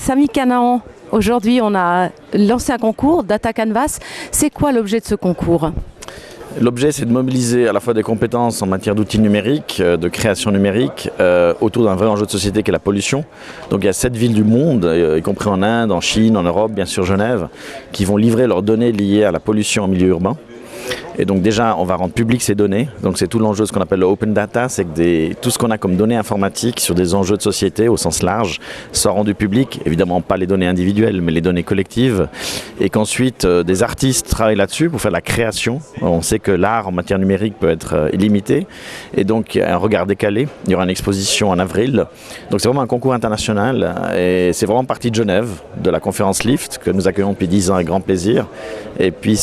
Samy Canaan, aujourd'hui on a lancé un concours Data Canvas. C'est quoi l'objet de ce concours ? L'objet, c'est de mobiliser à la fois des compétences en matière d'outils numériques, de création numérique, autour d'un vrai enjeu de société qui est la pollution. Donc il y a 7 villes du monde, y compris en Inde, en Chine, en Europe, bien sûr Genève, qui vont livrer leurs données liées à la pollution en milieu urbain. Et donc déjà, on va rendre public ces données. Donc c'est tout l'enjeu de ce qu'on appelle le open data, c'est que tout ce qu'on a comme données informatiques sur des enjeux de société au sens large soit rendu public. Évidemment pas les données individuelles, mais les données collectives. Et qu'ensuite des artistes travaillent là-dessus pour faire de la création. On sait que l'art en matière numérique peut être illimité. Et donc un regard décalé. Il y aura une exposition en avril. Donc c'est vraiment un concours international. Et c'est vraiment parti de Genève, de la conférence LIFT, que nous accueillons depuis 10 ans avec grand plaisir. Et puis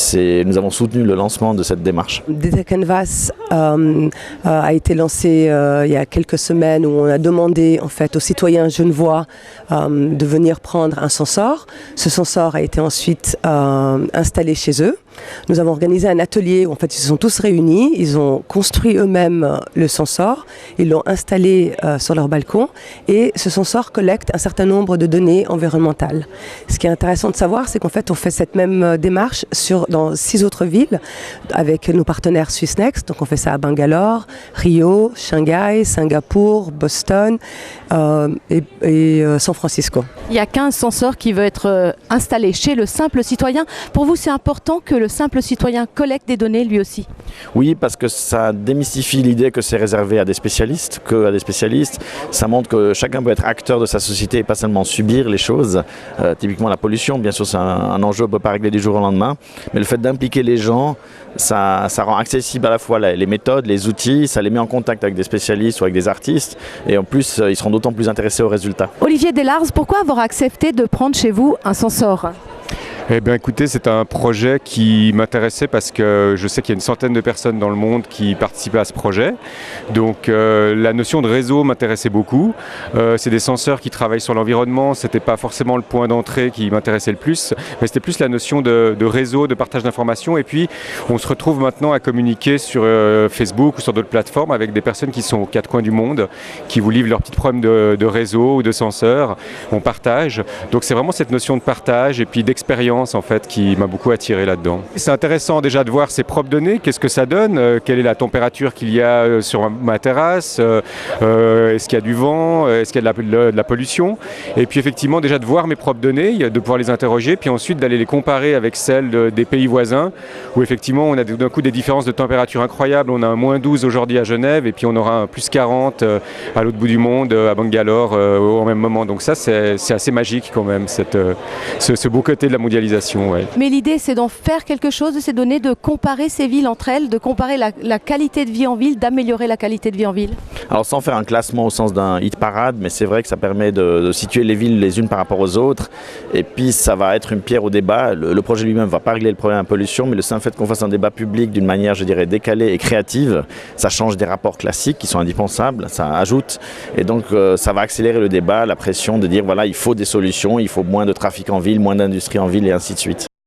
nous avons soutenu le lancement de cette démarche. Data Canvas a été lancé il y a quelques semaines où on a demandé en fait aux citoyens genevois de venir prendre un sensor. Ce sensor a été ensuite installé chez eux. Nous avons organisé un atelier où en fait ils se sont tous réunis, ils ont construit eux-mêmes le sensor, ils l'ont installé sur leur balcon et ce sensor collecte un certain nombre de données environnementales. Ce qui est intéressant de savoir, c'est qu'en fait on fait cette même démarche dans 6 autres villes avec nos partenaires Swissnext. Donc on fait ça à Bangalore, Rio, Shanghai, Singapour, Boston et San Francisco. Il y a 15 sensors qui veulent être installés chez le simple citoyen. Pour vous, c'est important que le simple citoyen collecte des données lui aussi? Oui, parce que ça démystifie l'idée que c'est réservé à des spécialistes, Ça montre que chacun peut être acteur de sa société et pas seulement subir les choses. Typiquement la pollution, bien sûr c'est un enjeu qu'on ne peut pas régler du jour au lendemain, mais le fait d'impliquer les gens, ça rend accessible à la fois les méthodes, les outils, ça les met en contact avec des spécialistes ou avec des artistes et en plus ils seront d'autant plus intéressés aux résultats. Olivier Delars, pourquoi avoir accepté de prendre chez vous un sensor ? Eh bien écoutez, c'est un projet qui m'intéressait parce que je sais qu'il y a une centaine de personnes dans le monde qui participaient à ce projet. Donc la notion de réseau m'intéressait beaucoup. C'est des senseurs qui travaillent sur l'environnement, c'était pas forcément le point d'entrée qui m'intéressait le plus, mais c'était plus la notion de réseau, de partage d'informations. Et puis on se retrouve maintenant à communiquer sur Facebook ou sur d'autres plateformes avec des personnes qui sont aux 4 coins du monde, qui vous livrent leurs petits problèmes de réseau ou de senseurs. On partage. Donc c'est vraiment cette notion de partage et puis d'expérience en fait qui m'a beaucoup attiré là-dedans. C'est intéressant déjà de voir ses propres données, qu'est-ce que ça donne, quelle est la température qu'il y a sur ma terrasse, est-ce qu'il y a du vent, est-ce qu'il y a de la pollution, et puis effectivement déjà de voir mes propres données, de pouvoir les interroger, puis ensuite d'aller les comparer avec celles des pays voisins, où effectivement on a d'un coup des différences de température incroyables. On a un -12 aujourd'hui à Genève, et puis on aura un +40 à l'autre bout du monde, à Bangalore, au même moment. Donc ça c'est assez magique quand même, ce beau côté de la mondialisation. Ouais. Mais l'idée, c'est d'en faire quelque chose de ces données, de comparer ces villes entre elles, de comparer la qualité de vie en ville, d'améliorer la qualité de vie en ville. Alors sans faire un classement au sens d'un hit parade, mais c'est vrai que ça permet de situer les villes les unes par rapport aux autres. Et puis ça va être une pierre au débat. Le projet lui-même ne va pas régler le problème de la pollution, mais le simple fait qu'on fasse un débat public d'une manière, je dirais, décalée et créative, ça change des rapports classiques qui sont indispensables, ça ajoute. Et donc ça va accélérer le débat, la pression de dire voilà, il faut des solutions, il faut moins de trafic en ville, moins d'industrie en ville et ainsi de suite.